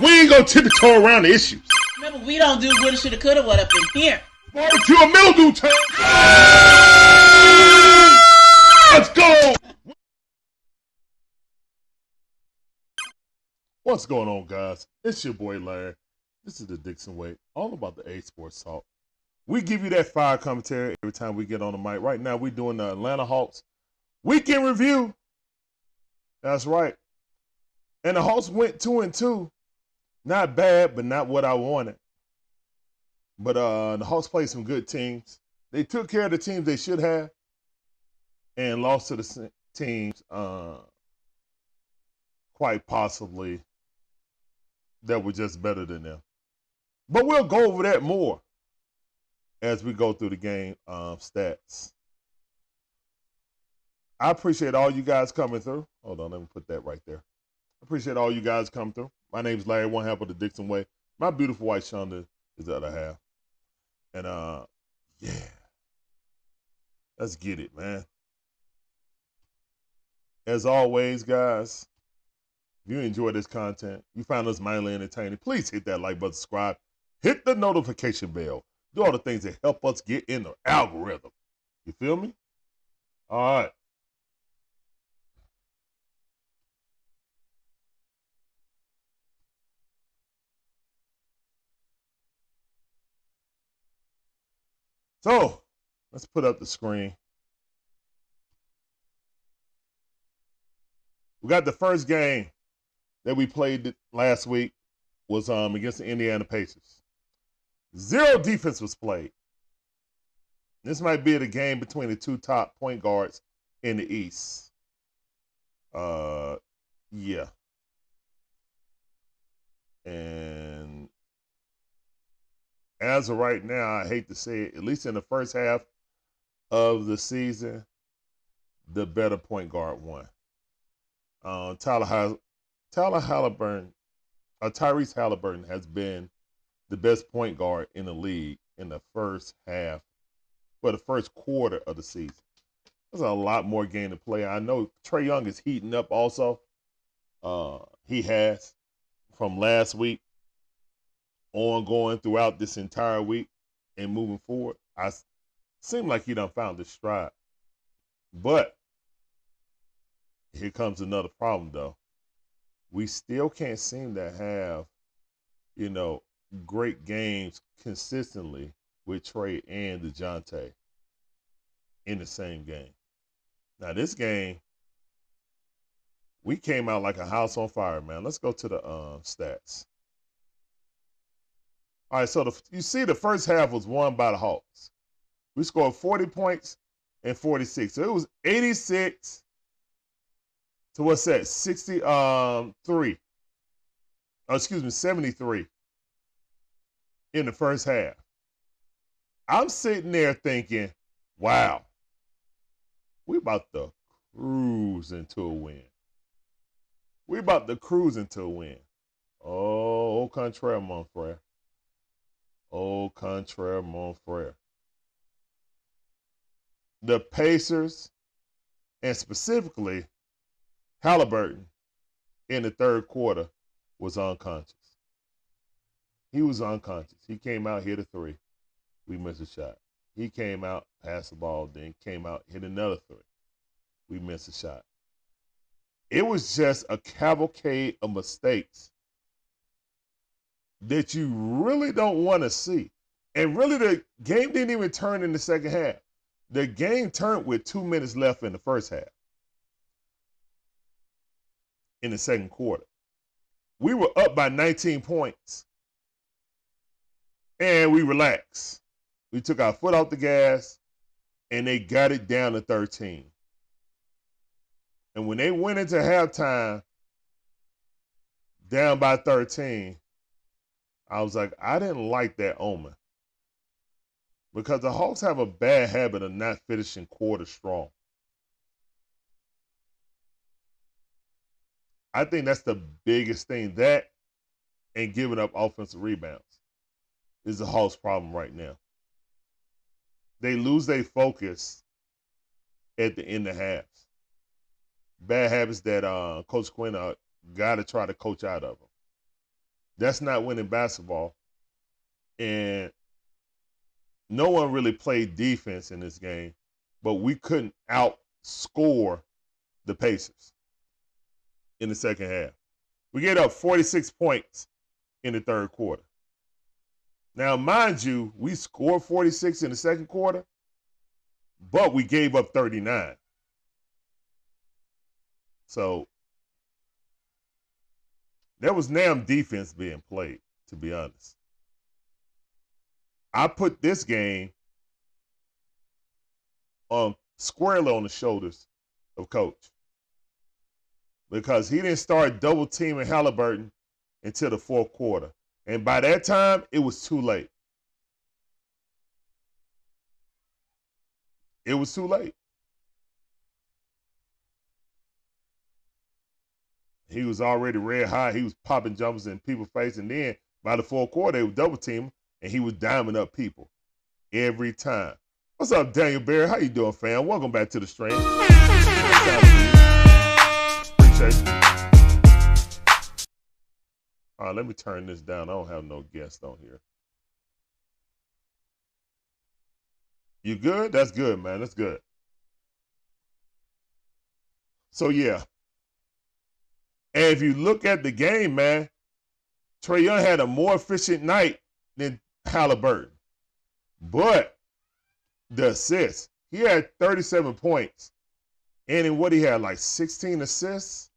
We ain't gonna tiptoe around the issues. Remember, we don't do woulda, shoulda, coulda, what up in here. Barbecue and mildew time. Let's go. What's going on, guys? It's your boy Larry. This is the Dixon Way, all about the A Sports Talk. We give you that fire commentary every time we get on the mic. Right now, we're doing the Atlanta Hawks weekend review. That's right. And the Hawks went 2-2. Not bad, but not what I wanted. But the Hawks played some good teams. They took care of the teams they should have and lost to the teams quite possibly that were just better than them. But we'll go over that more as we go through the game stats. I appreciate all you guys coming through. Hold on, let me put that right there. I appreciate all you guys coming through. My name is Larry, one half of the Dixon Way. My beautiful wife, Shonda, is the other half. And, yeah. Let's get it, man. As always, guys, if you enjoy this content, you find us mildly entertaining, please hit that like button, subscribe, hit the notification bell. Do all the things that help us get in the algorithm. You feel me? All right. So, let's put up the screen. We got the first game that we played last week was against the Indiana Pacers. 0 defense was played. This might be the game between the two top point guards in the East. Yeah. And as of right now, I hate to say it, at least in the first half of the season, the better point guard won. Tyrese Halliburton has been the best point guard in the league in the first half, the first quarter of the season. There's a lot more game to play. I know Trae Young is heating up also. He has from last week ongoing throughout this entire week and moving forward. I seem like he done found his stride. But here comes another problem, though. We still can't seem to have, great games consistently with Trae and DeJounte in the same game. Now, this game, we came out like a house on fire, man. Let's go to the stats. All right, so you see the first half was won by the Hawks. We scored 40 points and 46. So it was 86 to what's that? 73 in the first half. I'm sitting there thinking, wow, we about to cruise into a win. We about to cruise into a win. Oh, au contraire, mon frère. Au contraire, mon frère. The Pacers, and specifically Halliburton, in the third quarter, was unconscious. He was unconscious. He came out, hit a three. We missed a shot. He came out, passed the ball, then came out, hit another three. We missed a shot. It was just a cavalcade of mistakes that you really don't want to see. And really, the game didn't even turn in the second half. The game turned with 2 minutes left in the first half. In the second quarter, we were up by 19 points. And we relaxed. We took our foot off the gas, and they got it down to 13. And when they went into halftime down by 13, I was like, I didn't like that omen. Because the Hawks have a bad habit of not finishing quarters strong. I think that's the biggest thing. That and giving up offensive rebounds is the Hawks' problem right now. They lose their focus at the end of halves. Bad habits that Coach Quinn got to try to coach out of them. That's not winning basketball. And no one really played defense in this game, but we couldn't outscore the Pacers in the second half. We get up 46 points in the third quarter. Now, mind you, we scored 46 in the second quarter, but we gave up 39. So there was damn defense being played, to be honest. I put this game squarely on the shoulders of Coach, because he didn't start double teaming Halliburton until the fourth quarter. And by that time, it was too late. It was too late. He was already red hot. He was popping jumpers in people's face. And then by the fourth quarter, they would double team him, and he was diming up people every time. What's up, Daniel Barry? How you doing, fam? Welcome back to the stream. Appreciate you. All right, let me turn this down. I don't have no guest on here. You good? That's good, man. That's good. So, yeah. And if you look at the game, man, Trae Young had a more efficient night than Halliburton. But the assists, he had 37 points. And in what he had, like 16 assists.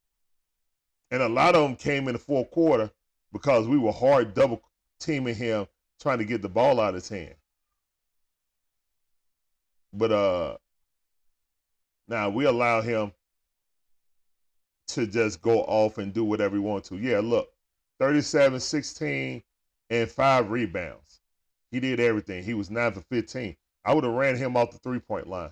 And a lot of them came in the fourth quarter because we were hard double teaming him, trying to get the ball out of his hand. But now we allow him to just go off and do whatever he wants to. Yeah, look, 37, 16, and 5 rebounds. He did everything. He was 9 for 15. I would have ran him off the three-point line.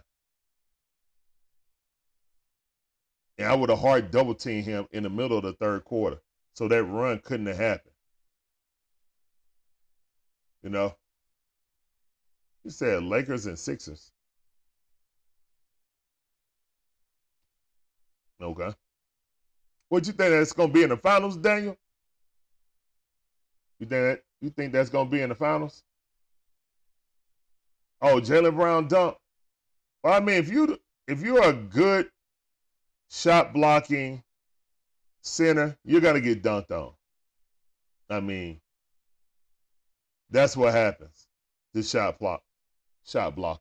And I would have hard double teamed him in the middle of the third quarter. So that run couldn't have happened. You know? You said Lakers and Sixers. Okay. What you think that's going to be in the finals, Daniel? You think that's going to be in the finals? Oh, Jaylen Brown dunk. Well, I mean, if you're a good shot blocking center, you're going to get dunked on. I mean, that's what happens. The shot blockers.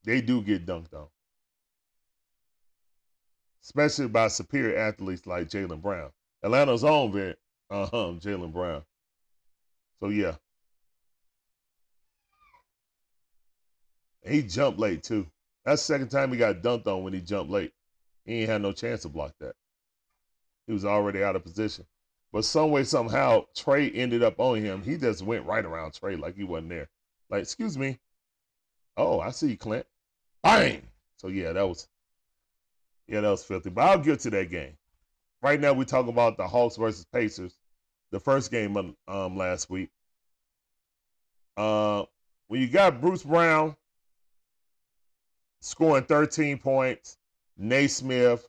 They do get dunked on. Especially by superior athletes like Jaylen Brown. Atlanta's own Jaylen Brown. So, yeah. He jumped late, too. That's the second time he got dunked on when he jumped late. He ain't had no chance to block that. He was already out of position. But some way, somehow, Trae ended up on him. He just went right around Trae like he wasn't there. Like, excuse me. Oh, I see you, Clint. Bang! So, yeah, that was filthy. But I'll get to that game. Right now, we talk about the Hawks versus Pacers, the first game of last week. When you got Bruce Brown scoring 13 points, Naismith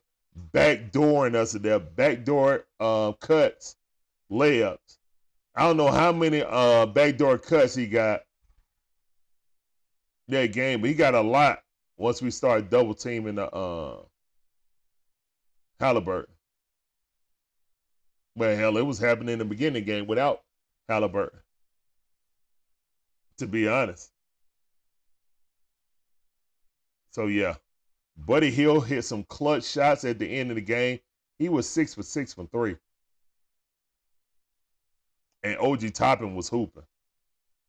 backdooring us at their backdoor cuts, layups. I don't know how many backdoor cuts he got that game, but he got a lot once we started double teaming the Halliburton. But hell, it was happening in the beginning game without Halliburton, to be honest. So, yeah. Buddy Hield hit some clutch shots at the end of the game. He was 6 for 6 from 3. And OG Toppin was hooping.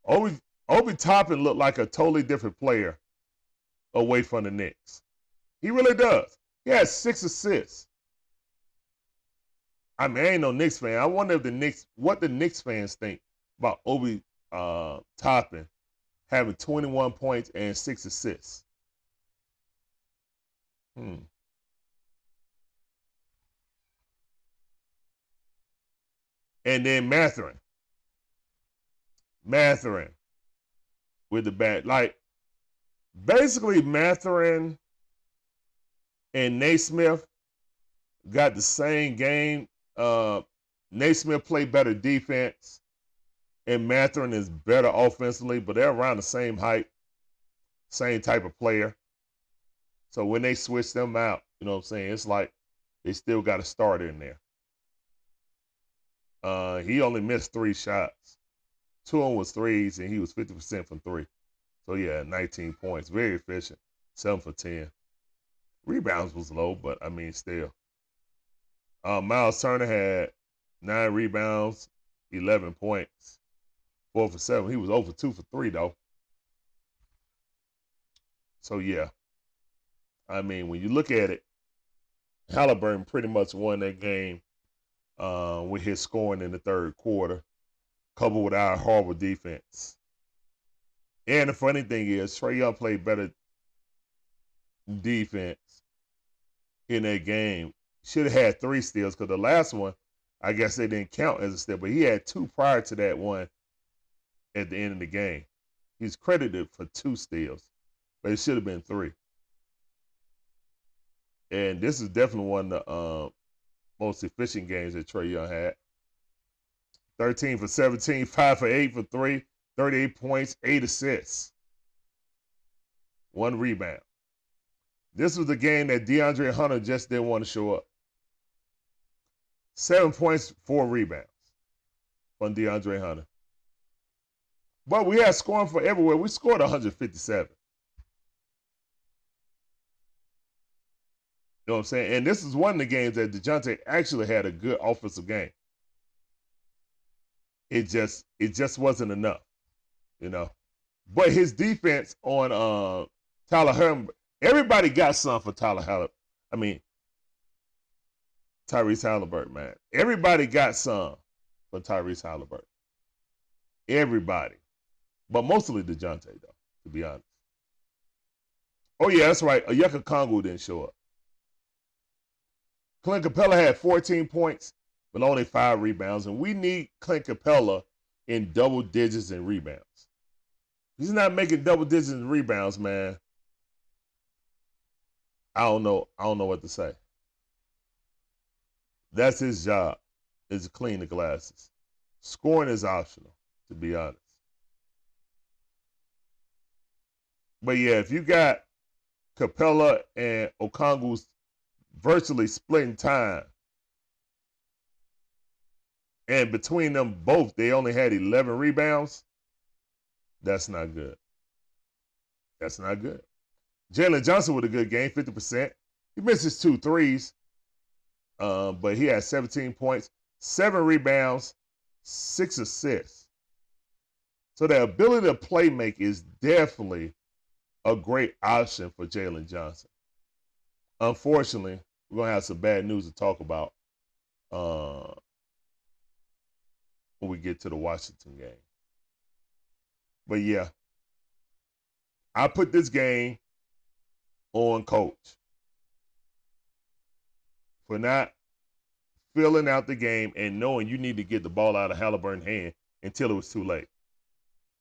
Obi Toppin looked like a totally different player away from the Knicks. He really does. He had 6 assists. I mean, I ain't no Knicks fan. I wonder if what the Knicks fans think about Obi Toppin having 21 points and 6 assists. And then Mathurin with the bat. Like, basically Mathurin and Naismith got the same game Naismith played better defense, and Matherin is better offensively, but they're around the same height, same type of player. So when they switch them out, you know what I'm saying, it's like they still got a starter in there. He only missed 3 shots. 2 of them was threes, and he was 50% from 3. So, yeah, 19 points. Very efficient. 7 for 10. Rebounds was low, but, I mean, still. Miles Turner had 9 rebounds, 11 points, 4 for 7. He was 0 for 2 for 3, though. So, yeah. I mean, when you look at it, Halliburton pretty much won that game with his scoring in the third quarter, coupled with our horrible defense. And the funny thing is, Trae Young played better defense in that game. Should have had 3 steals, because the last one, I guess they didn't count as a steal, but he had 2 prior to that one at the end of the game. He's credited for 2 steals, but it should have been 3. And this is definitely one of the most efficient games that Trae Young had. 13 for 17, 5 for 8 for 3, 38 points, 8 assists, 1 rebound. This was the game that DeAndre Hunter just didn't want to show up. 7 points, 4 rebounds from DeAndre Hunter. But we had scoring for everywhere. We scored 157. You know what I'm saying? And this is one of the games that DeJounte actually had a good offensive game. It just wasn't enough, you know. But his defense on Tyler Halliburton, everybody got something for Tyler Halliburton. I mean, Tyrese Halliburton, man. Everybody got some for Tyrese Halliburton. Everybody. But mostly DeJounte, though, to be honest. Oh, yeah, that's right. Onyeka Okongwu didn't show up. Clint Capella had 14 points, but only 5 rebounds. And we need Clint Capella in double digits in rebounds. If he's not making double digits in rebounds, man, I don't know what to say. That's his job, is to clean the glasses. Scoring is optional, to be honest. But yeah, if you got Capella and Okongwu's virtually splitting time, and between them both, they only had 11 rebounds, that's not good. That's not good. Jalen Johnson with a good game, 50%. He missed his 2 threes, but he had 17 points, 7 rebounds, 6 assists. So the ability to play make is definitely a great option for Jalen Johnson. Unfortunately, we're going to have some bad news to talk about when we get to the Washington game. But yeah, I put this game on coach for not filling out the game and knowing you need to get the ball out of Halliburton's hand until it was too late.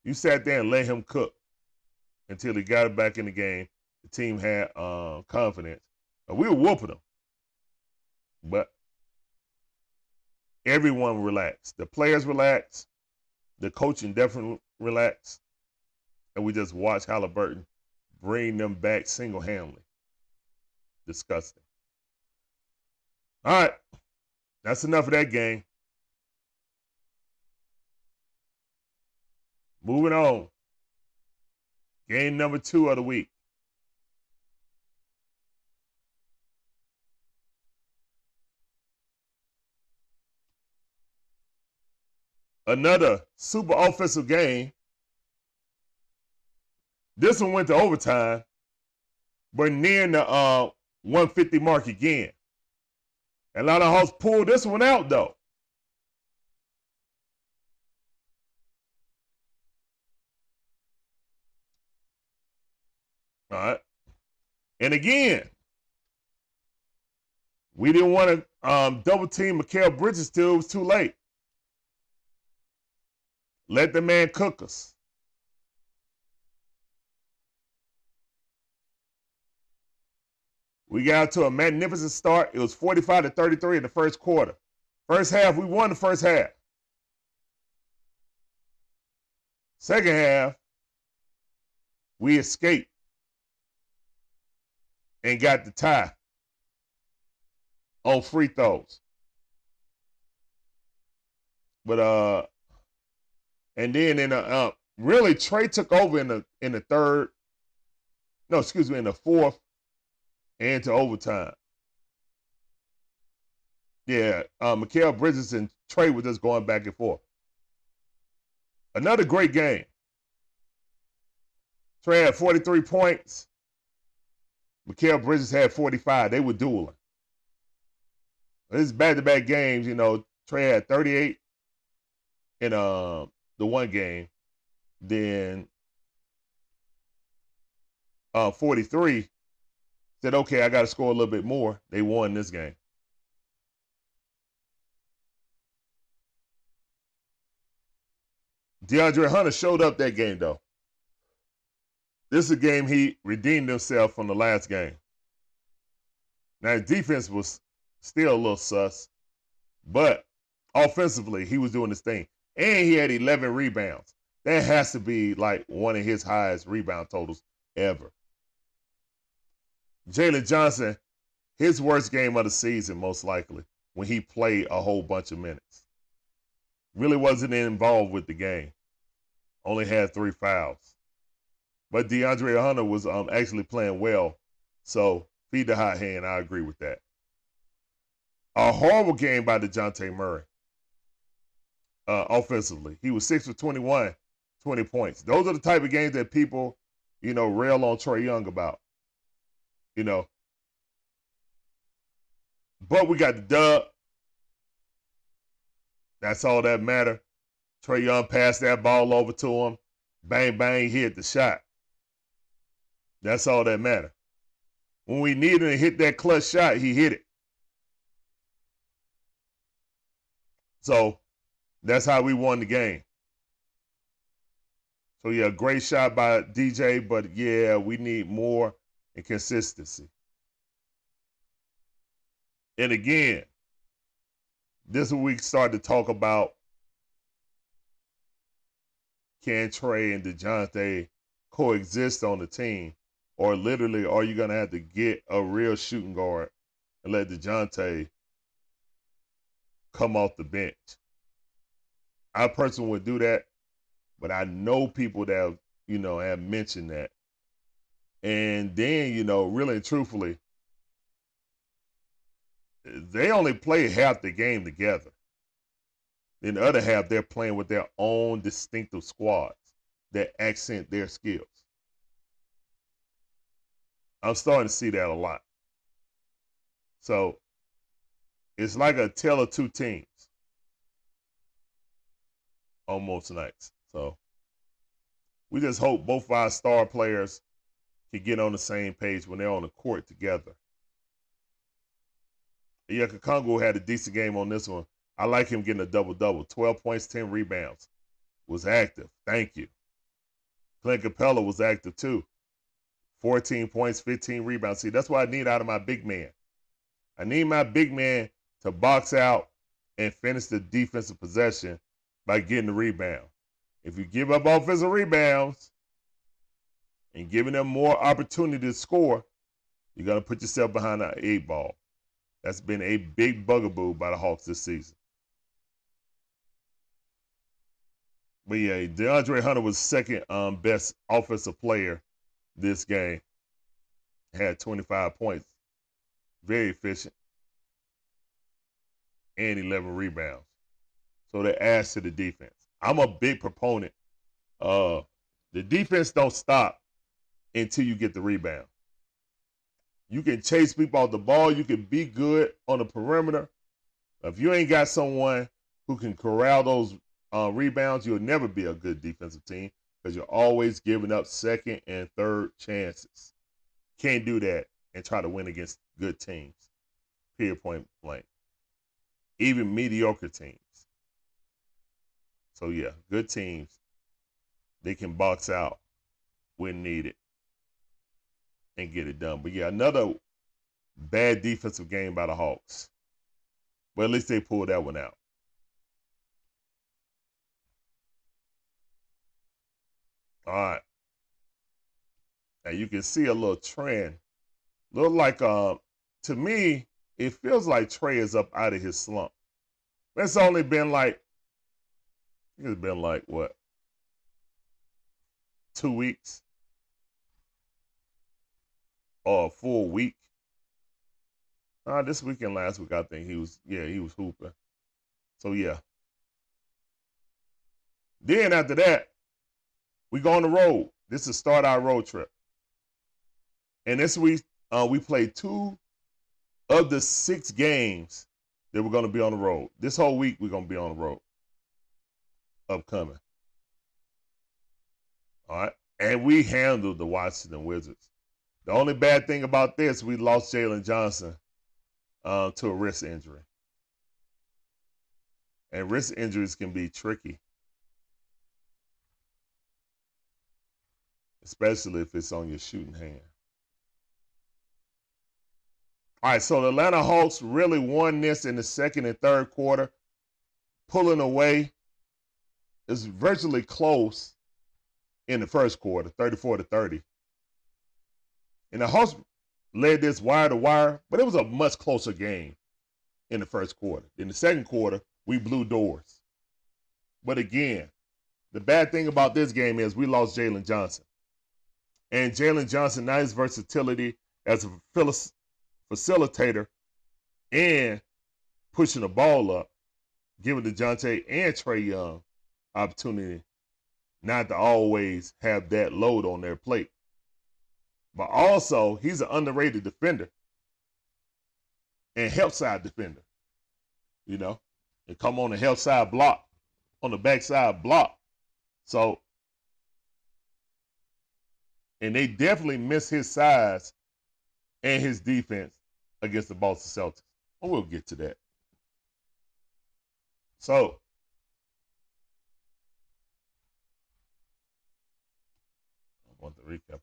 You sat there and let him cook until he got it back in the game. The team had confidence. We were whooping them. But everyone relaxed. The players relaxed. The coaching definitely relaxed. And we just watched Halliburton bring them back single-handedly. Disgusting. All right. That's enough of that game. Moving on. Game number 2 of the week. Another super offensive game. This one went to overtime, but near the 150 mark again. Atlantahawks pulled this one out, though. All right. And again, we didn't want to double team Mikal Bridges till it was too late. Let the man cook us. We got to a magnificent start. It was 45-33 in the first quarter. First half, we won the first half. Second half, we escaped and got the tie on free throws. But and then really Trey took over in the third. No, excuse me, in the fourth and to overtime. Yeah, Mikal Bridges and Trey were just going back and forth. Another great game. Trey had 43 points. Mikal Bridges had 45. They were dueling. This is back-to-back games. You know, Trey had 38 in the one game. Then 43. Said, okay, I got to score a little bit more. They won this game. DeAndre Hunter showed up that game, though. This is a game he redeemed himself from the last game. Now, his defense was still a little sus, but offensively, he was doing his thing. And he had 11 rebounds. That has to be like one of his highest rebound totals ever. Jalen Johnson, his worst game of the season, most likely, when he played a whole bunch of minutes. Really wasn't involved with the game. Only had 3 fouls. But DeAndre Hunter was actually playing well. So, feed the hot hand. I agree with that. A horrible game by DeJounte Murray. Offensively. He was 6 for 21, 20 points. Those are the type of games that people, rail on Trae Young about. But we got the dub. That's all that matter. Trae Young passed that ball over to him. Bang, bang, he hit the shot. That's all that matter. When we needed to hit that clutch shot, he hit it. So that's how we won the game. So, yeah, great shot by DJ, but, yeah, we need more and consistency. And, again, this is when we start to talk about can Trae and DeJounte coexist on the team, or literally are you going to have to get a real shooting guard and let DeJounte come off the bench? I personally would do that, but I know people that have, have mentioned that. And then, really and truthfully, they only play half the game together. Then the other half, they're playing with their own distinctive squads that accent their skills. I'm starting to see that a lot. So it's like a tale of two teams on most nights. So we just hope both of our star players can get on the same page when they're on the court together. Yeah, Kakongo had a decent game on this one. I like him getting a double-double. 12 points, 10 rebounds. Was active. Thank you. Clint Capella was active too. 14 points, 15 rebounds. See, that's what I need out of my big man. I need my big man to box out and finish the defensive possession by getting the rebound. If you give up offensive rebounds and giving them more opportunity to score, you're going to put yourself behind the 8 ball. That's been a big bugaboo by the Hawks this season. But yeah, DeAndre Hunter was second best offensive player this game. Had 25 points. Very efficient. And 11 rebounds. So that adds to the defense. I'm a big proponent of the defense don't stop until you get the rebound. You can chase people off the ball. You can be good on the perimeter. If you ain't got someone who can corral those rebounds, you'll never be a good defensive team because you're always giving up second and third chances. Can't do that and try to win against good teams. Period, point blank. Even mediocre teams. So, yeah, good teams, they can box out when needed and get it done. But, yeah, another bad defensive game by the Hawks. But at least they pulled that one out. All right. And you can see a little trend. Look like, to me, it feels like Trey is up out of his slump. It's only been like, I think it's been like, what, 2 weeks? Or a full week? This weekend, last week, I think he was hooping. So, yeah. Then after that, we go on the road. This is start our road trip. And this week, we played 2 of the 6 games that we're going to be on the road. This whole week, we're going to be on the road. Upcoming. All right. And we handled the Washington Wizards. The only bad thing about this, we lost Jalen Johnson to a wrist injury. And wrist injuries can be tricky, especially if it's on your shooting hand. All right, so the Atlanta Hawks really won this in the second and third quarter, pulling away. It's virtually close in the first quarter, 34-30. And the Hawks led this wire to wire, but it was a much closer game in the first quarter. In the second quarter, we blew doors. But again, the bad thing about this game is we lost Jalen Johnson. And Jalen Johnson, now his versatility as a facilitator and pushing the ball up, giving DeJounte and Trae Young opportunity not to always have that load on their plate. But also, he's an underrated defender and help side defender, you know, and come on the help side block, on the backside block. So, and they definitely miss his size and his defense against the Boston Celtics. And we'll get to that. So, I want the recap.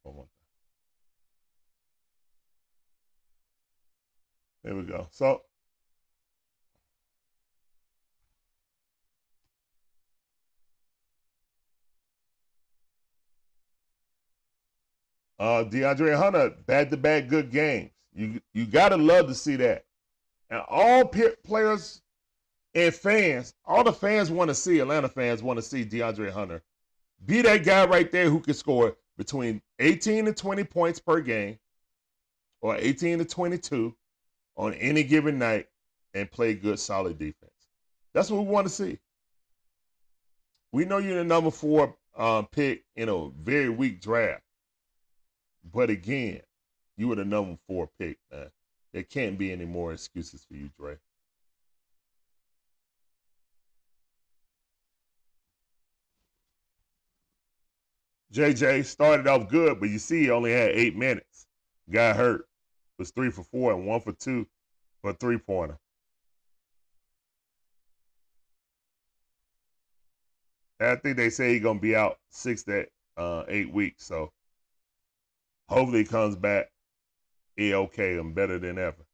There we go. So, DeAndre Hunter, back-to-back good games. You got to love to see that. And all players and fans, all the fans want to see, Atlanta fans want to see DeAndre Hunter be that guy right there who can score between 18 and 20 points per game or 18 to 22 on any given night and play good, solid defense. That's what we want to see. We know you're the number 4 pick in a very weak draft. But again, you were the number 4 pick, man. There can't be any more excuses for you, Dre. JJ started off good, but you see he only had 8 minutes. Got hurt. Was 3 for 4 and 1 for 2 for a 3-pointer. I think they say he's going to be out 6 to 8 weeks, so hopefully he comes back okay and better than ever.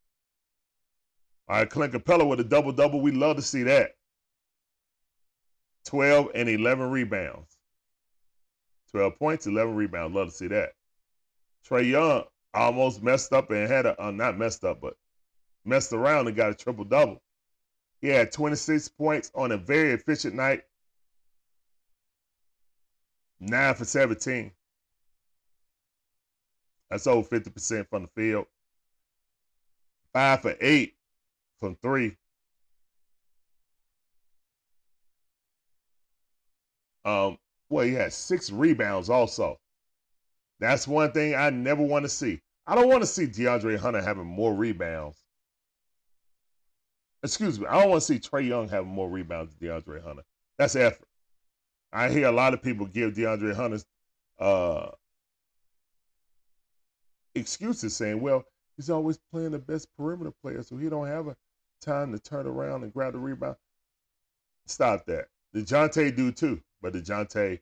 All right, Clint Capella with a double-double. We love to see that. 12 and 11 rebounds. 12 points, 11 rebounds. Love to see that. Trae Young almost messed up and had not messed up, but messed around and got a triple-double. He had 26 points on a very efficient night. 9 for 17. That's over 50% from the field. 5 for 8 from 3. Well, he had 6 rebounds also. That's one thing I never want to see. I don't want to see DeAndre Hunter having more rebounds. Excuse me. I don't want to see Trae Young having more rebounds than DeAndre Hunter. That's effort. I hear a lot of people give DeAndre Hunter's excuses saying, well, he's always playing the best perimeter player, so he don't have a time to turn around and grab the rebound. Stop that. DeJounte do too, but DeJounte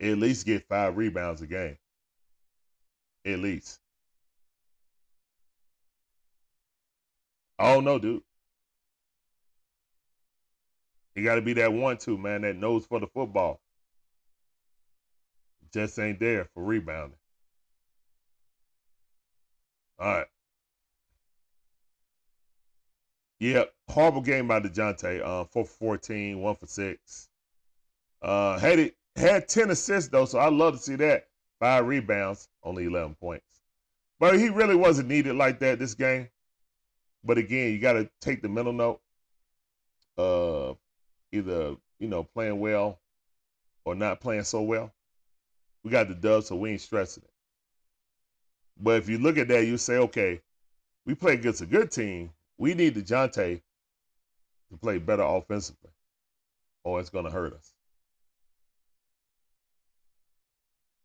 at least get 5 rebounds a game. At least. I don't know, dude. He got to be that 1-2, man, that knows for the football. Just ain't there for rebounding. All right. Yep. Horrible game by DeJounte. 4 for 14, 1 for 6. Had 10 assists, though, so I love to see that. 5 rebounds, only 11 points. But he really wasn't needed like that this game. But again, you got to take the mental note of either, playing well or not playing so well. We got the dub, so we ain't stressing it. But if you look at that, you say, okay, we play against a good team. We need DeJounte to play better offensively, or it's going to hurt us.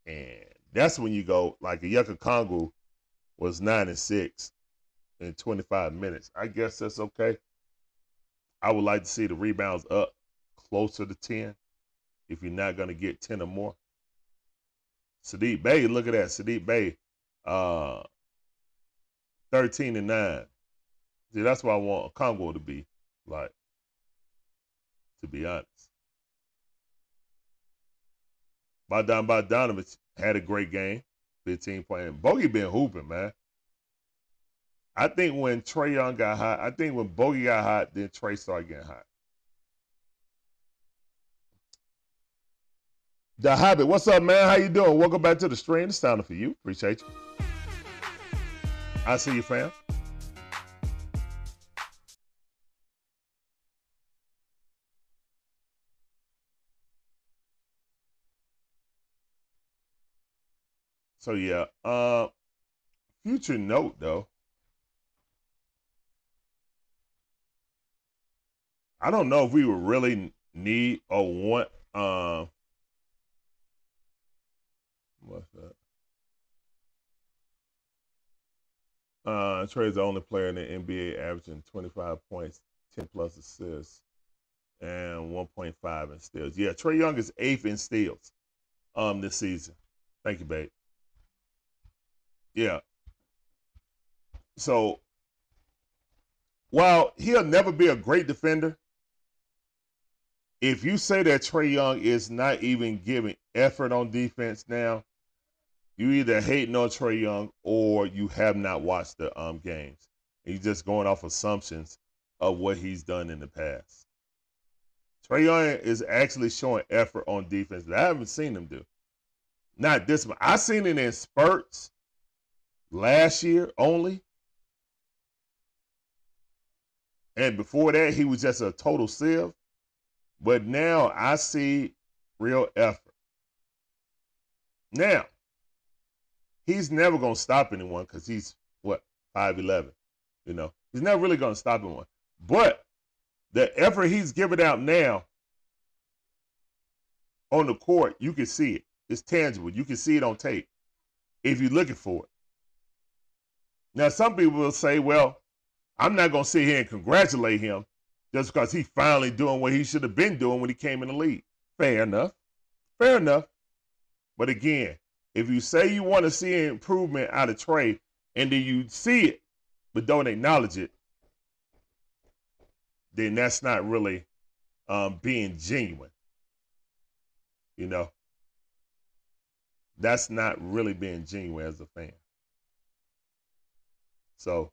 And that's when you go, like a Yucca Kongu was 9 and 6 in 25 minutes. I guess that's okay. I would like to see the rebounds up closer to 10 if you're not going to get 10 or more. Sadiq Bey, look at that. Sadiq Bey, 13 and 9. See, that's what I want Congo to be like, to be honest. Bogdanovich had a great game, 15 playing. Bogey been hooping, man. I think when Trae Young got hot, I think when Bogey got hot, then Trae started getting hot. The Hobbit, what's up, man? How you doing? Welcome back to the stream. It's time for you. Appreciate you. I see you, fam. So yeah, future note though. I don't know if we would really need or want what's that? Trey's the only player in the NBA averaging 25 points, 10 plus assists, and 1.5 in steals. Yeah, Trae Young is 8th in steals this season. Thank you, babe. Yeah. So while he'll never be a great defender, if you say that Trae Young is not even giving effort on defense now, you either hating on Trae Young or you have not watched the games. You're just going off assumptions of what he's done in the past. Trae Young is actually showing effort on defense that I haven't seen him do. Not this one. I seen it in spurts last year only. And before that, he was just a total sieve. But now I see real effort. Now, he's never going to stop anyone because he's, 5'11". He's never really going to stop anyone. But the effort he's giving out now on the court, you can see it. It's tangible. You can see it on tape if you're looking for it. Now, some people will say, well, I'm not going to sit here and congratulate him just because he's finally doing what he should have been doing when he came in the league. Fair enough. Fair enough. But again, if you say you want to see an improvement out of Trae and then you see it but don't acknowledge it, then that's not really being genuine. That's not really being genuine as a fan. So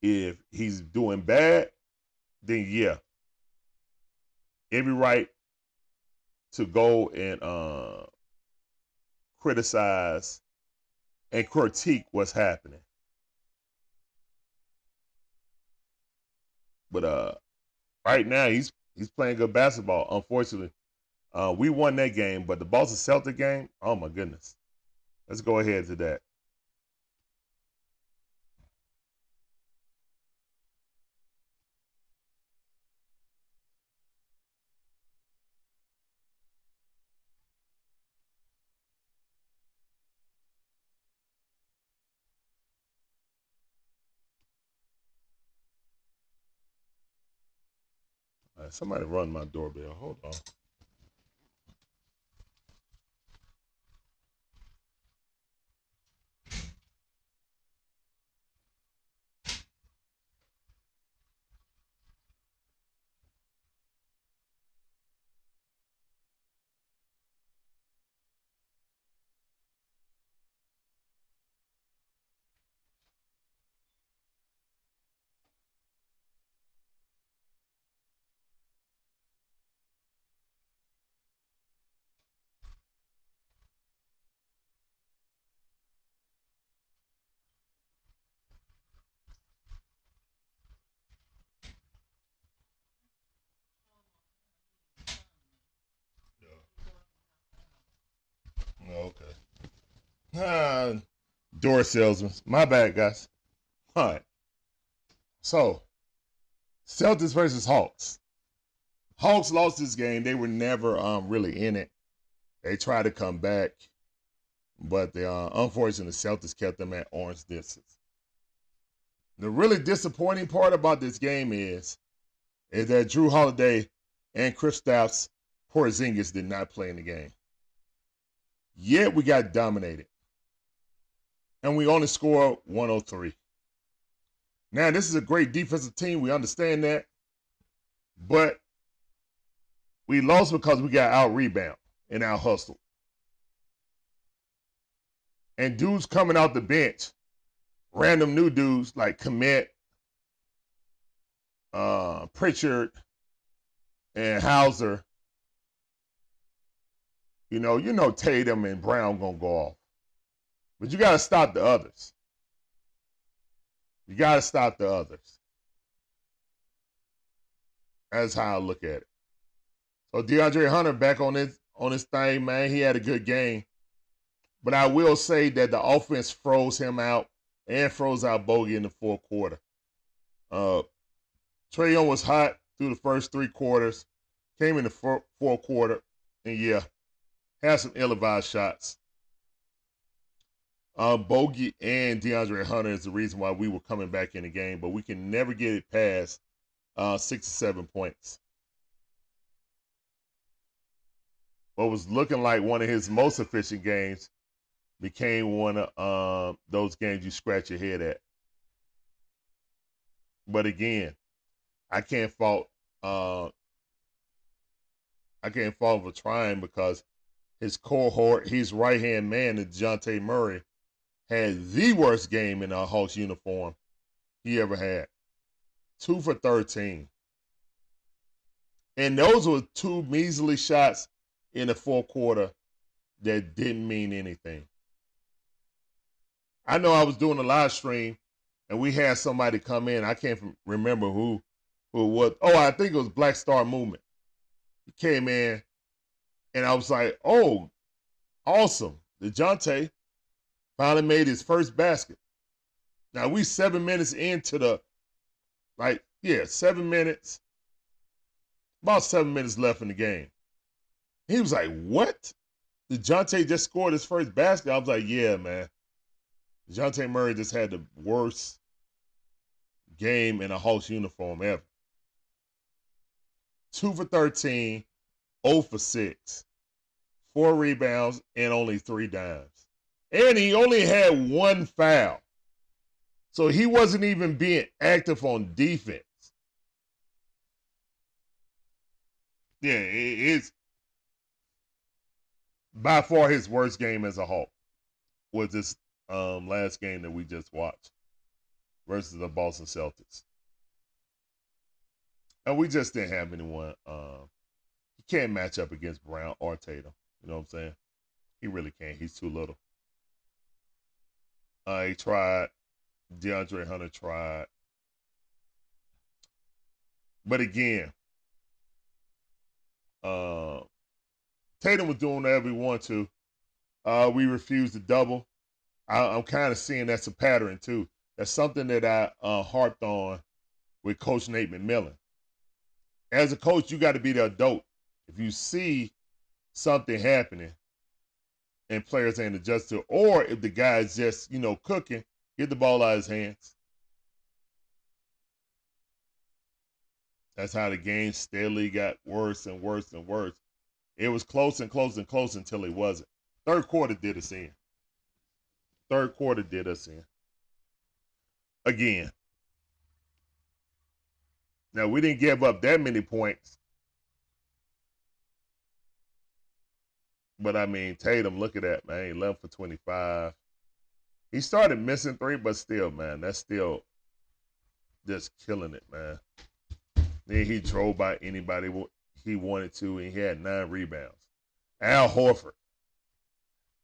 if he's doing bad, then yeah, every right to go and criticize and critique what's happening. But right now he's playing good basketball. Unfortunately, we won that game, but the Boston Celtics game, oh my goodness. Let's go ahead to that. All right, somebody run my doorbell. Hold on. Door salesman. My bad, guys. All right. So, Celtics versus Hawks. Hawks lost this game. They were never really in it. They tried to come back, but unfortunately, the Celtics kept them at orange distance. The really disappointing part about this game is that Drew Holiday and Kristaps Porzingis did not play in the game. Yet we got dominated. And we only scored 103. Now, this is a great defensive team. We understand that. But we lost because we got out-rebound and out-hustled. And dudes coming out the bench, random new dudes like Komet, Pritchard, and Hauser. You know Tatum and Brown going to go off. But you got to stop the others. You got to stop the others. That's how I look at it. So DeAndre Hunter back on his thing, man. He had a good game. But I will say that the offense froze him out and froze out Bogey in the fourth quarter. Trae Young was hot through the first 3 quarters. Came in the fourth quarter. And, yeah, had some ill-advised shots. Bogey and DeAndre Hunter is the reason why we were coming back in the game, but we can never get it past 6 or 7 points. What was looking like one of his most efficient games became one of those games you scratch your head at. But again, I can't fault for trying because his cohort, his right-hand man, DeJounte Murray, had the worst game in a Hawks uniform he ever had. 2 for 13. And those were 2 measly shots in the fourth quarter that didn't mean anything. I know I was doing a live stream and we had somebody come in. I can't remember who it was. Oh, I think it was Black Star Movement. He came in and I was like, oh, awesome. DeJounte finally made his first basket. Now we 7 minutes into 7 minutes. About 7 minutes left in the game. He was like, what? DeJounte just scored his first basket? I was like, yeah, man. DeJounte Murray just had the worst game in a Hawks uniform ever. 2 for 13, 0 for 6. 4 rebounds, and only 3 dimes. And he only had 1 foul. So he wasn't even being active on defense. Yeah, it's by far his worst game as a Hawk was this last game that we just watched versus the Boston Celtics. And we just didn't have anyone. He can't match up against Brown or Tatum. You know what I'm saying? He really can't. He's too little. He tried. DeAndre Hunter tried. But again, Tatum was doing whatever he wanted to. We refused to double. I'm kind of seeing that's a pattern too. That's something that I harped on with Coach Nate McMillan. As a coach, you got to be the adult. If you see something happening and players ain't adjusted, or if the guy's just, cooking, get the ball out of his hands. That's how the game steadily got worse and worse and worse. It was close and close and close until it wasn't. Third quarter did us in. Third quarter did us in. Again. Now, we didn't give up that many points. But, I mean, Tatum, look at that, man. 11 for 25. He started missing 3, but still, man, that's still just killing it, man. Then he drove by anybody he wanted to, and he had 9 rebounds. Al Horford.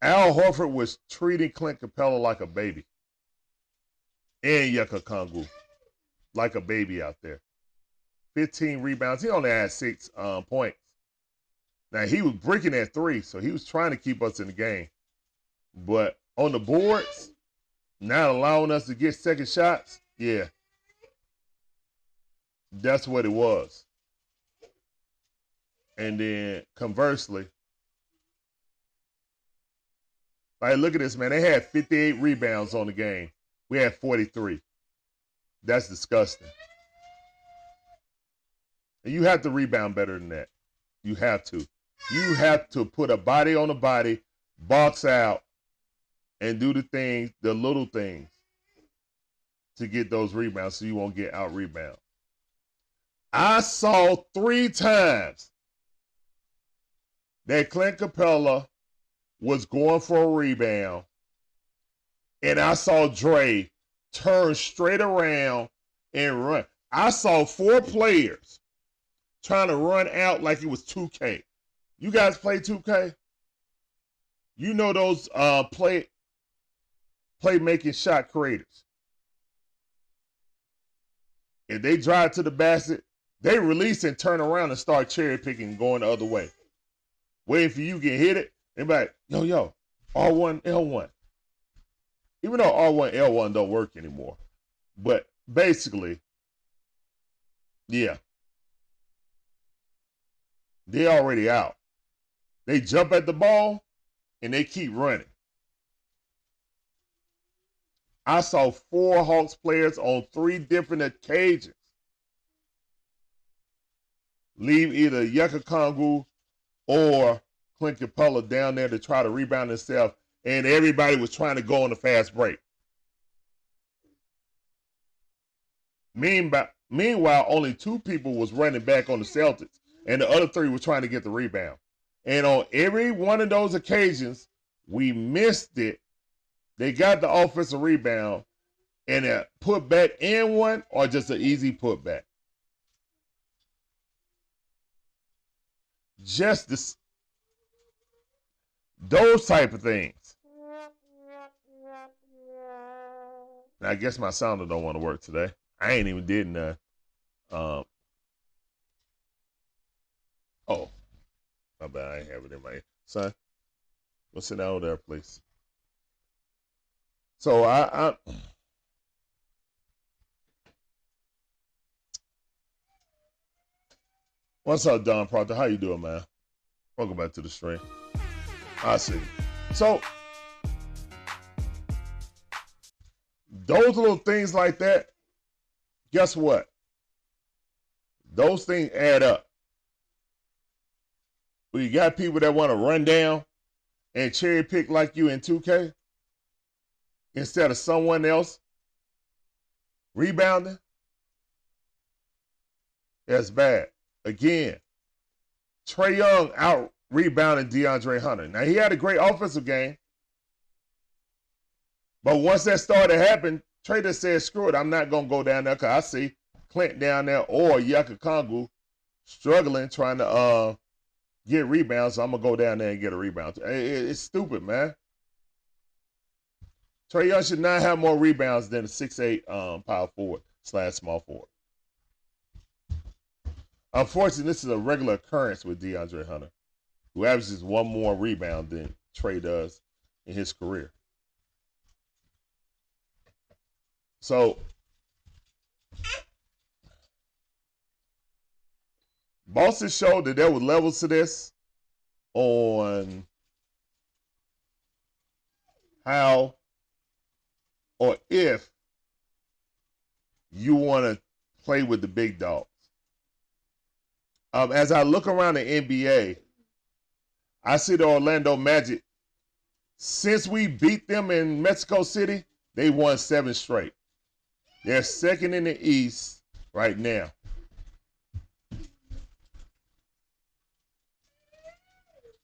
Al Horford was treating Clint Capella like a baby. And Yucca Kongu like a baby out there. 15 rebounds. He only had 6 points. Now, he was breaking at 3, so he was trying to keep us in the game. But on the boards, not allowing us to get second shots, yeah, that's what it was. And then conversely, like, look at this, man. They had 58 rebounds on the game. We had 43. That's disgusting. And you have to rebound better than that. You have to. You have to put a body on a body, box out, and do the things, the little things, to get those rebounds so you won't get out rebound. I saw 3 times that Clint Capella was going for a rebound, and I saw Dre turn straight around and run. I saw 4 players trying to run out like it was 2K. You guys play 2K? You know those playmaking shot creators. If they drive to the basket, they release and turn around and start cherry picking and going the other way. Waiting for you to get hit it. They're like, yo, R1, L1. Even though R1, L1 don't work anymore. But basically, yeah. They're already out. They jump at the ball and they keep running. I saw 4 Hawks players on 3 different occasions leave either Yucca Kongu or Clint Capella down there to try to rebound himself, and everybody was trying to go on a fast break. Meanwhile, only 2 people was running back on the Celtics, and the other 3 were trying to get the rebound. And on every one of those occasions, we missed it. They got the offensive rebound, and a putback and one, or just an easy putback. Just this, those type of things. Now, I guess my sounder don't want to work today. I ain't even did none. Oh, my bad. I ain't have it in my ear. Son, go sit down over there, please. So what's up, Don Proctor? How you doing, man? Welcome back to the stream. I see. So those little things like that, guess what? Those things add up. When you got people that want to run down and cherry pick like you in 2K instead of someone else rebounding, that's bad. Again, Trae Young out rebounding DeAndre Hunter. Now, he had a great offensive game, but once that started happening, Trae just said, screw it, I'm not going to go down there because I see Clint down there or Yucca Kongu struggling trying to get rebounds, so I'm going to go down there and get a rebound. It's stupid, man. Trae Young should not have more rebounds than a 6'8" power forward / small forward. Unfortunately, this is a regular occurrence with DeAndre Hunter, who averages 1 more rebound than Trae does in his career. So, Boston showed that there were levels to this on how or if you want to play with the big dogs. As I look around the NBA, I see the Orlando Magic. Since we beat them in Mexico City, they won 7 straight. They're second in the East right now.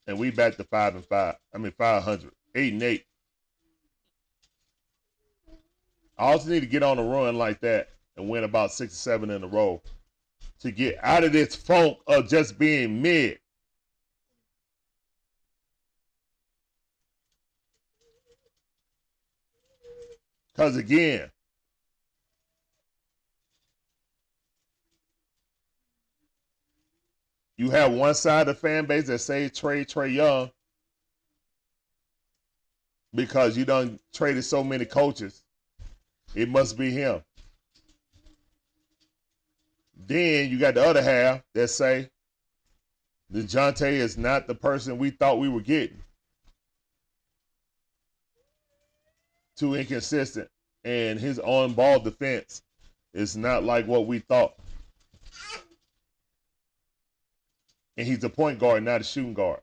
And we back to 500, 8-8. I also need to get on a run like that and win about 6 or 7 in a row to get out of this funk of just being mid. Because again, you have one side of the fan base that say Trae Young. because you done traded so many coaches. It must be him. Then you got the other half that say DeJounte is not the person we thought we were getting. Too inconsistent. And his on-ball defense is not like what we thought. And he's a point guard, not a shooting guard.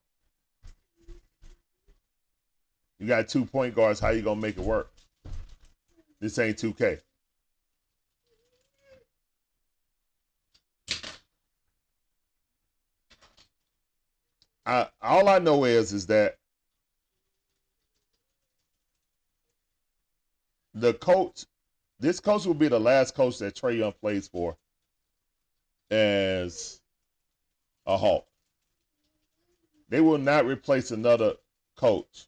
You got 2 point guards. How you going to make it work? This ain't 2K. All I know is that this coach will be the last coach that Trae Young plays for as a Hawk. They will not replace another coach.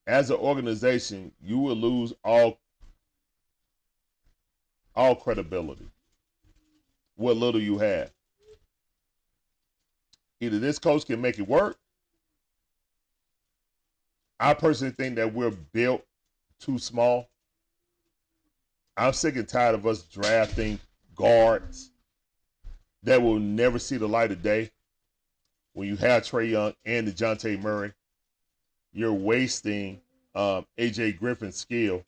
As an organization, you will lose all credibility. What little you have. Either this coach can make it work. I personally think that we're built too small. I'm sick and tired of us drafting guards that will never see the light of day. When you have Trae Young and DeJounte Murray, you're wasting AJ Griffin's skill.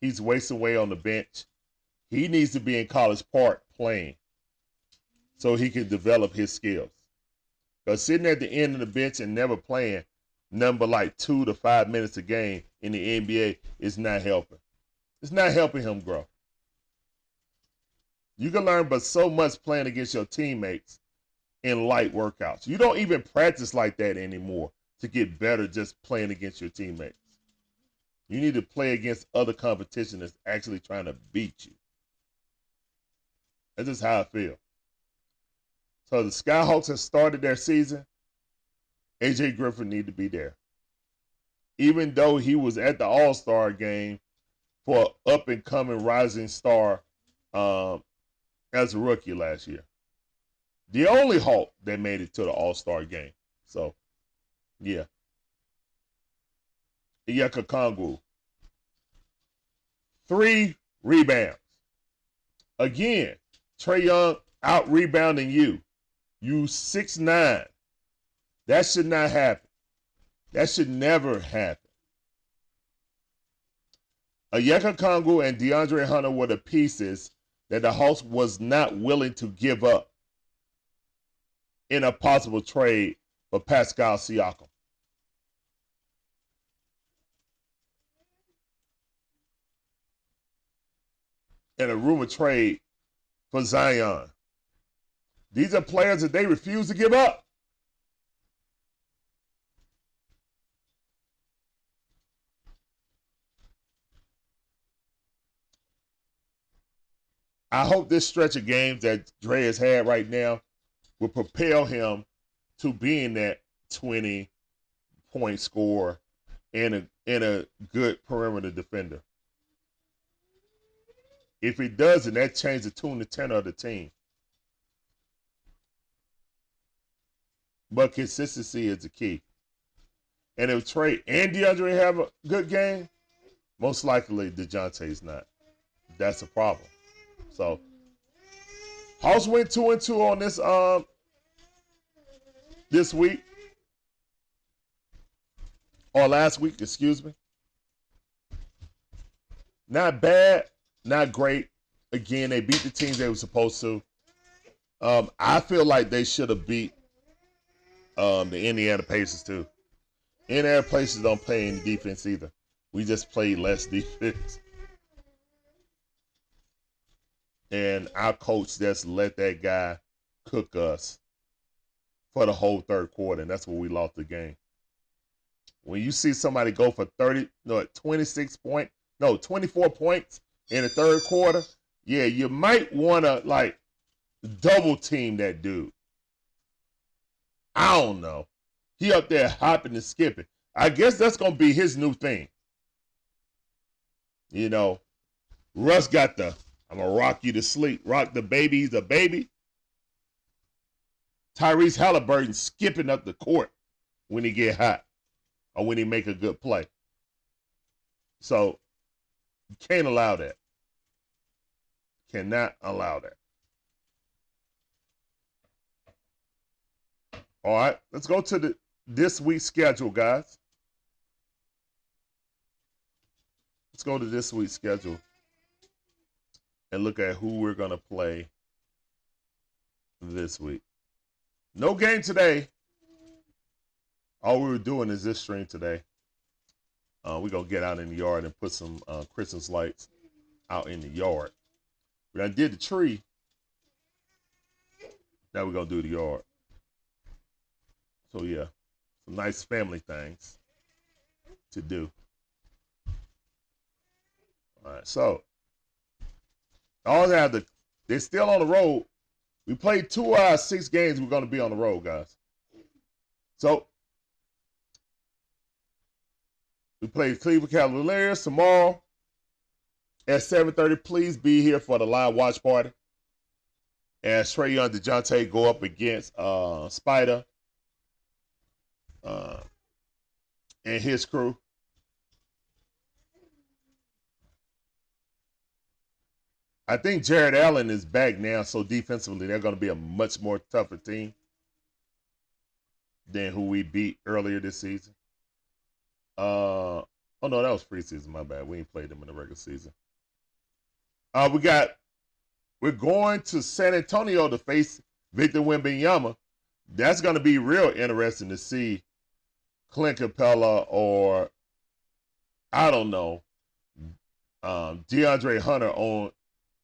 He's wasting away on the bench. He needs to be in College Park playing so he can develop his skills. Because sitting at the end of the bench and never playing number like 2 to 5 minutes a game in the NBA is not helping. It's not helping him grow. You can learn but so much playing against your teammates in light workouts. You don't even practice like that anymore to get better just playing against your teammates. You need to play against other competition that's actually trying to beat you. That's just how I feel. So the Skyhawks have started their season. AJ Griffin need to be there. Even though he was at the All-Star game for an up-and-coming rising star as a rookie last year. The only Hawk that made it to the All-Star game. So, yeah. Onyeka Okongwu. 3 rebounds. Again, Trae Young out-rebounding you. You 6'9". That should not happen. That should never happen. Onyeka Okongwu and DeAndre Hunter were the pieces that the Hawks was not willing to give up in a possible trade for Pascal Siakam. And a rumored trade for Zion. These are players that they refuse to give up. I hope this stretch of games that Dre has had right now will propel him to being that 20-point scorer and a good perimeter defender. If it doesn't, that changes the tune and tenor of the team. But consistency is the key. And if Trae and DeAndre have a good game, most likely DeJounte's not. That's a problem. So, Hawks went 2-2 on this week. Or last week, excuse me. Not bad, not great. Again, they beat the teams they were supposed to. I feel like they should have beat the Indiana Pacers too. Indiana Pacers don't play any defense either. We just played less defense. And our coach just let that guy cook us for the whole third quarter, and that's where we lost the game. When you see somebody go for 24 points in the third quarter, yeah, you might want to like double team that dude. I don't know. He up there hopping and skipping. I guess that's going to be his new thing. You know, Russ got the, I'm going to rock you to sleep. Rock the baby. He's a baby. Tyrese Halliburton skipping up the court when he get hot. or when he make a good play. So you can't allow that. Cannot allow that. All right, let's go to this week's schedule, guys. Let's go to this week's schedule and look at who we're going to play this week. No game today. All we were doing is this stream today. We're going to get out in the yard and put some Christmas lights out in the yard. We done did the tree. Now we're going to do the yard. So, yeah, some nice family things to do. All right, so all that they're still on the road. We played 2 out of 6 games. We're going to be on the road, guys. So we play Cleveland Cavaliers tomorrow at 7:30. Please be here for the live watch party. As Trae Young, DeJounte go up against Spider and his crew. I think Jared Allen is back now, so defensively they're going to be a much more tougher team than who we beat earlier this season. Oh no, that was preseason. My bad. We ain't played them in the regular season. We're going to San Antonio to face Victor Wembanyama. That's going to be real interesting to see Clint Capella or I don't know DeAndre Hunter on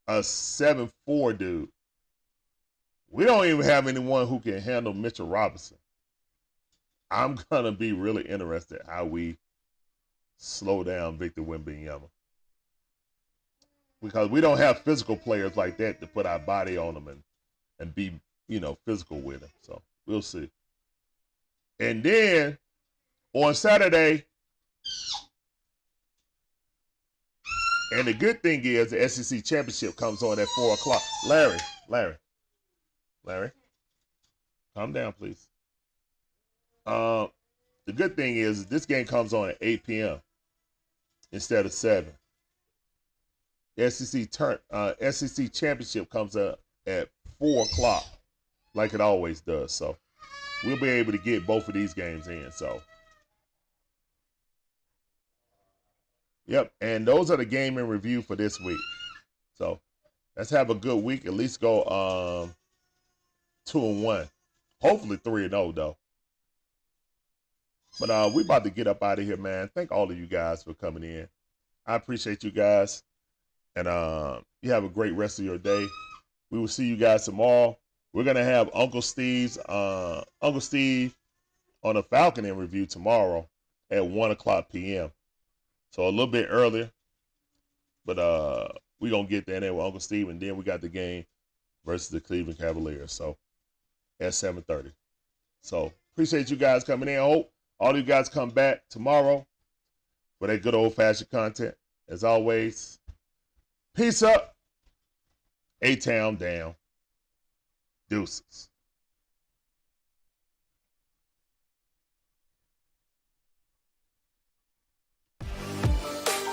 a 7'4" dude. We don't even have anyone who can handle Mitchell Robinson. I'm going to be really interested how we slow down Victor Wembanyama. Because we don't have physical players like that to put our body on them and be, physical with them. So we'll see. And then on Saturday, and the good thing is the SEC Championship comes on at 4 o'clock. Larry, calm down, please. The good thing is this game comes on at 8 p.m. instead of 7. The SEC Championship comes up at 4 o'clock like it always does. So we'll be able to get both of these games in. So, yep, and those are the game in review for this week. So let's have a good week. At least go 2-1. Hopefully 3-0 though. But we about to get up out of here, man. Thank all of you guys for coming in. I appreciate you guys. And you have a great rest of your day. We will see you guys tomorrow. We're gonna have Uncle Steve on a Falcon in review tomorrow at 1:00 p.m. So a little bit earlier, but we're gonna get there with Uncle Steve, and then we got the game versus the Cleveland Cavaliers. So at 7:30. So appreciate you guys coming in. I hope all you guys come back tomorrow for that good old-fashioned content. As always, peace up. A-Town down. Deuces.